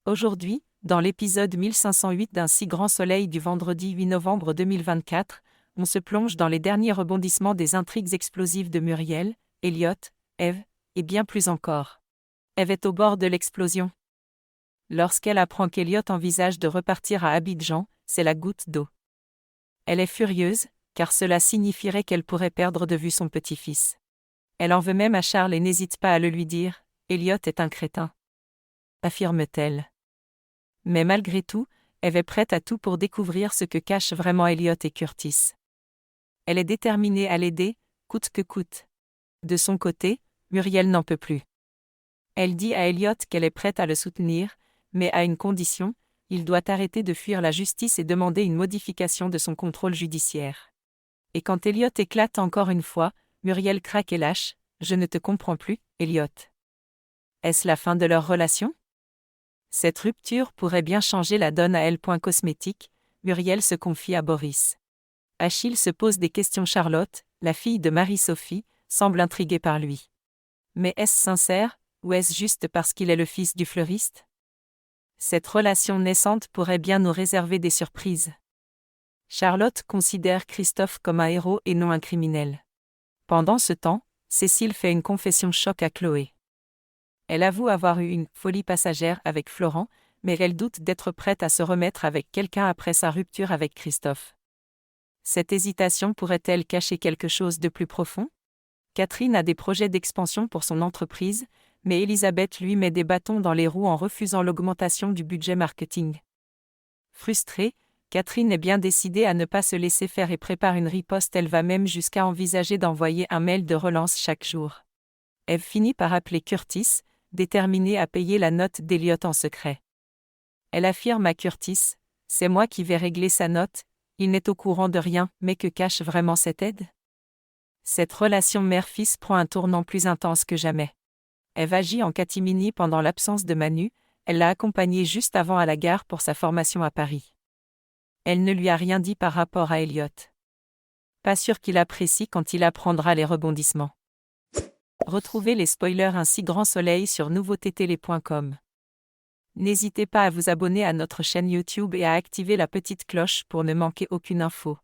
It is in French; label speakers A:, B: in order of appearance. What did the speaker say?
A: Aujourd'hui, dans l'épisode 1508 d'un si grand soleil du vendredi 8 novembre 2024, on se plonge dans les derniers rebondissements des intrigues explosives de Muriel, Elliot, Eve, et bien plus encore. Eve est au bord de l'explosion. Lorsqu'elle apprend qu'Elliot envisage de repartir à Abidjan, c'est la goutte d'eau. Elle est furieuse, car cela signifierait qu'elle pourrait perdre de vue son petit-fils. Elle en veut même à Charles et n'hésite pas à le lui dire, « Elliot est un crétin », affirme-t-elle. Mais malgré tout, Eve est prête à tout pour découvrir ce que cachent vraiment Elliot et Curtis. Elle est déterminée à l'aider, coûte que coûte. De son côté, Muriel n'en peut plus. Elle dit à Elliot qu'elle est prête à le soutenir, mais à une condition, il doit arrêter de fuir la justice et demander une modification de son contrôle judiciaire. Et quand Elliot éclate encore une fois, Muriel craque et lâche, « Je ne te comprends plus, Elliot. » Est-ce la fin de leur relation? Cette rupture pourrait bien changer la donne à elle. Cosmétique, Muriel se confie à Boris. Achille se pose des questions. Charlotte, la fille de Marie-Sophie, semble intriguée par lui. Mais est-ce sincère, ou est-ce juste parce qu'il est le fils du fleuriste? Cette relation naissante pourrait bien nous réserver des surprises. Charlotte considère Christophe comme un héros et non un criminel. Pendant ce temps, Cécile fait une confession choc à Chloé. Elle avoue avoir eu une « folie passagère » avec Florent, mais elle doute d'être prête à se remettre avec quelqu'un après sa rupture avec Christophe. Cette hésitation pourrait-elle cacher quelque chose de plus profond? Catherine a des projets d'expansion pour son entreprise, mais Elisabeth lui met des bâtons dans les roues en refusant l'augmentation du budget marketing. Frustrée, Catherine est bien décidée à ne pas se laisser faire et prépare une riposte. Elle va même jusqu'à envisager d'envoyer un mail de relance chaque jour. Eve finit par appeler Curtis, déterminée à payer la note d'Elliot en secret. Elle affirme à Curtis, « C'est moi qui vais régler sa note, il n'est au courant de rien, mais que cache vraiment cette aide ?» Cette relation mère-fils prend un tournant plus intense que jamais. Eve agit en catimini pendant l'absence de Manu, elle l'a accompagné juste avant à la gare pour sa formation à Paris. Elle ne lui a rien dit par rapport à Elliot. Pas sûr qu'il apprécie quand il apprendra les rebondissements. Retrouvez les spoilers Un si grand soleil sur nouveautétélé.com. N'hésitez pas à vous abonner à notre chaîne YouTube et à activer la petite cloche pour ne manquer aucune info.